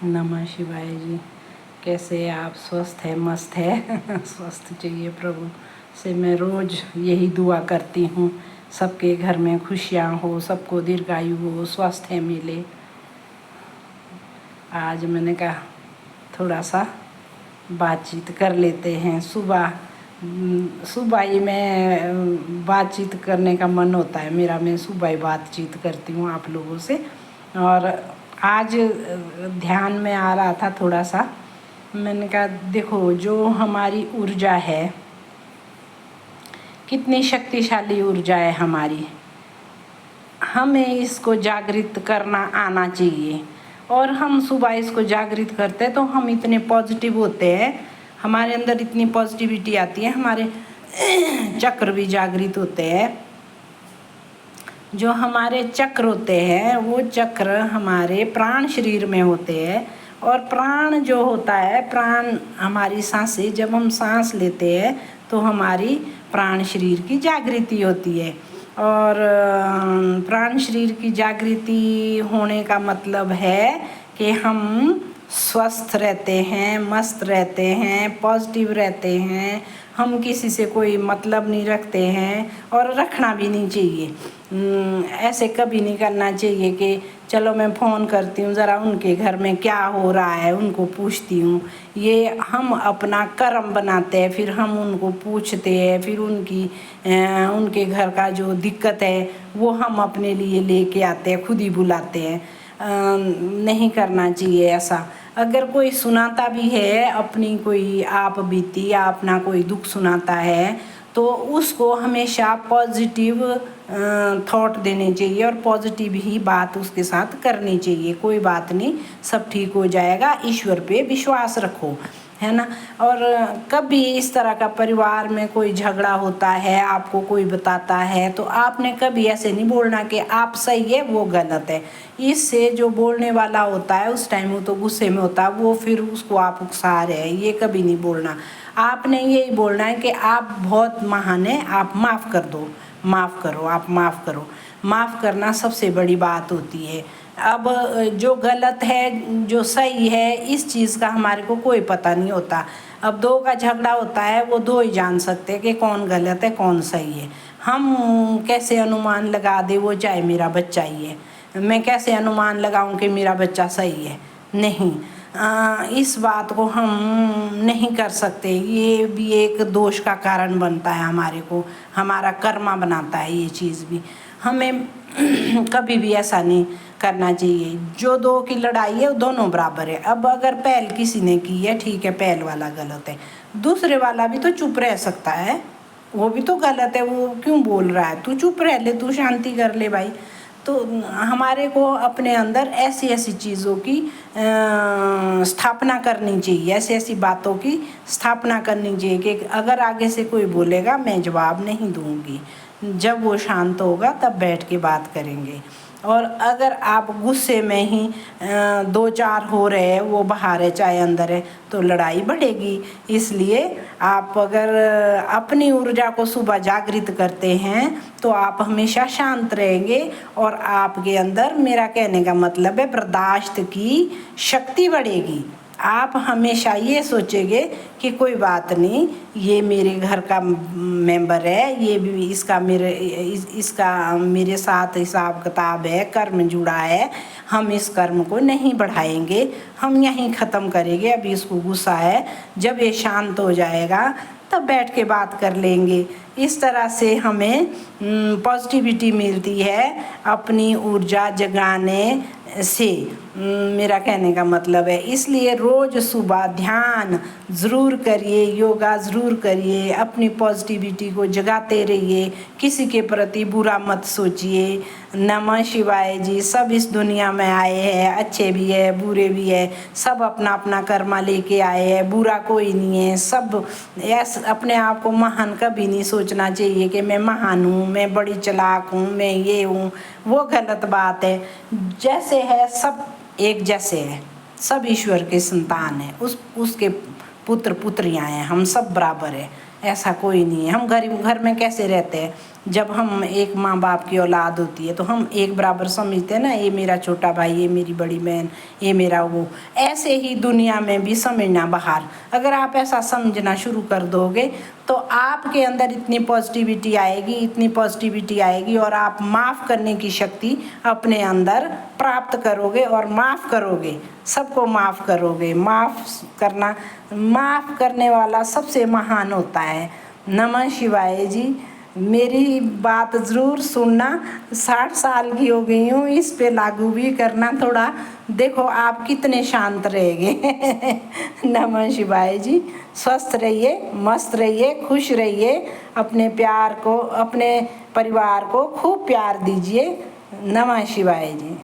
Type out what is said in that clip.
नमः शिवाय जी। कैसे आप? स्वस्थ है? मस्त है? स्वस्थ चाहिए प्रभु से मैं रोज़ यही दुआ करती हूँ, सबके घर में खुशियाँ हो, सबको दीर्घायु हो, स्वास्थ्य मिले। आज मैंने कहा थोड़ा सा बातचीत कर लेते हैं। सुबह ही मैं बातचीत करने का मन होता है मेरा, मैं सुबह ही बातचीत करती हूँ आप लोगों से। और आज ध्यान में आ रहा था थोड़ा सा, मैंने कहा देखो जो हमारी ऊर्जा है, कितनी शक्तिशाली ऊर्जा है हमारी, हमें इसको जागृत करना आना चाहिए। और हम सुबह इसको जागृत करते हैं तो हम इतने पॉजिटिव होते हैं, हमारे अंदर इतनी पॉजिटिविटी आती है, हमारे चक्र भी जागृत होते हैं। जो हमारे चक्र होते हैं वो चक्र हमारे प्राण शरीर में होते हैं। और प्राण जो होता है, प्राण हमारी सांसें, जब हम सांस लेते हैं तो हमारी प्राण शरीर की जागृति होती है। और प्राण शरीर की जागृति होने का मतलब है कि हम स्वस्थ रहते हैं, मस्त रहते हैं, पॉजिटिव रहते हैं, हम किसी से कोई मतलब नहीं रखते हैं और रखना भी नहीं चाहिए। ऐसे कभी नहीं करना चाहिए कि चलो मैं फ़ोन करती हूँ, ज़रा उनके घर में क्या हो रहा है उनको पूछती हूँ। ये हम अपना कर्म बनाते हैं, फिर हम उनको पूछते हैं, फिर उनके घर का जो दिक्कत है वो हम अपने लिए लेके आते हैं, खुद ही बुलाते हैं। नहीं करना चाहिए ऐसा। अगर कोई सुनाता भी है अपनी कोई आप बीती या अपना कोई दुख सुनाता है तो उसको हमेशा पॉजिटिव थॉट देने चाहिए और पॉजिटिव ही बात उसके साथ करनी चाहिए। कोई बात नहीं, सब ठीक हो जाएगा, ईश्वर पे विश्वास रखो, है ना। और कभी इस तरह का परिवार में कोई झगड़ा होता है, आपको कोई बताता है, तो आपने कभी ऐसे नहीं बोलना कि आप सही है वो गलत है। इससे जो बोलने वाला होता है उस टाइम वो तो गुस्से में होता है, वो फिर उसको आप उकसा रहे हैं, ये कभी नहीं बोलना। आपने यही बोलना है कि आप बहुत महान हैं, आप माफ़ कर दो, माफ़ करो, आप माफ़ करो। माफ़ करना सबसे बड़ी बात होती है। अब जो गलत है जो सही है इस चीज़ का हमारे को कोई पता नहीं होता। अब दो का झगड़ा होता है, वो दो ही जान सकते हैं कि कौन गलत है कौन सही है। हम कैसे अनुमान लगा दे वो चाहे मेरा बच्चा ही है, मैं कैसे अनुमान लगाऊं कि मेरा बच्चा सही है? नहीं, इस बात को हम नहीं कर सकते। ये भी एक दोष का कारण बनता है हमारे को, हमारा कर्मा बनाता है ये चीज़ भी। हमें कभी भी ऐसा नहीं करना चाहिए। जो दो की लड़ाई है वो दोनों बराबर है। अब अगर पहल किसी ने की है, ठीक है, पहल वाला गलत है, दूसरे वाला भी तो चुप रह सकता है, वो भी तो गलत है, वो क्यों बोल रहा है, तू चुप रह ले, तू शांति कर ले भाई। तो हमारे को अपने अंदर ऐसी ऐसी चीज़ों की स्थापना करनी चाहिए, ऐसी ऐसी बातों की स्थापना करनी चाहिए कि अगर आगे से कोई बोलेगा मैं जवाब नहीं दूंगी, जब वो शांत होगा तब बैठ के बात करेंगे। और अगर आप गुस्से में ही दो चार हो रहे हैं, वो बाहर है चाहे अंदर है, तो लड़ाई बढ़ेगी। इसलिए आप अगर अपनी ऊर्जा को सुबह जागृत करते हैं तो आप हमेशा शांत रहेंगे और आपके अंदर, मेरा कहने का मतलब है, बर्दाश्त की शक्ति बढ़ेगी। आप हमेशा ये सोचेंगे कि कोई बात नहीं, ये मेरे घर का मेंबर है, ये भी इसका मेरे साथ हिसाब किताब है, कर्म जुड़ा है, हम इस कर्म को नहीं बढ़ाएंगे, हम यहीं ख़त्म करेंगे। अभी इसको गुस्सा है, जब ये शांत हो जाएगा तब बैठ के बात कर लेंगे। इस तरह से हमें पॉजिटिविटी मिलती है अपनी ऊर्जा जगाने से, मेरा कहने का मतलब है। इसलिए रोज़ सुबह ध्यान ज़रूर करिए, योगा ज़रूर करिए, अपनी पॉजिटिविटी को जगाते रहिए, किसी के प्रति बुरा मत सोचिए। नमः शिवाय जी। सब इस दुनिया में आए हैं, अच्छे भी है बुरे भी है, सब अपना अपना कर्मा लेके आए हैं, बुरा कोई नहीं है। सब ऐसे अपने आप को महान कभी नहीं सोचना चाहिए कि मैं महान हूँ, मैं बड़ी चालाक हूँ, मैं ये हूँ, वो गलत बात है। जैसे है सब एक जैसे है, सब ईश्वर के संतान है, उसके पुत्र पुत्रियां हैं, हम सब बराबर है, ऐसा कोई नहीं है। हम गरीब घर में कैसे रहते हैं, जब हम एक माँ बाप की औलाद होती है तो हम एक बराबर समझते हैं ना, ये मेरा छोटा भाई, ये मेरी बड़ी बहन, ये मेरा वो। ऐसे ही दुनिया में भी समझना बाहर, अगर आप ऐसा समझना शुरू कर दोगे तो आपके अंदर इतनी पॉजिटिविटी आएगी, इतनी पॉजिटिविटी आएगी, और आप माफ़ करने की शक्ति अपने अंदर प्राप्त करोगे और माफ़ करोगे, सबको माफ़ करोगे। माफ़ करने वाला सबसे महान होता है। नमः शिवाय जी। मेरी बात ज़रूर सुनना, 60 साल की हो गई हूँ, इस पे लागू भी करना थोड़ा, देखो आप कितने शांत रहेंगे। नमः शिवाय जी। स्वस्थ रहिए, मस्त रहिए, खुश रहिए, अपने प्यार को, अपने परिवार को खूब प्यार दीजिए। नमः शिवाय जी।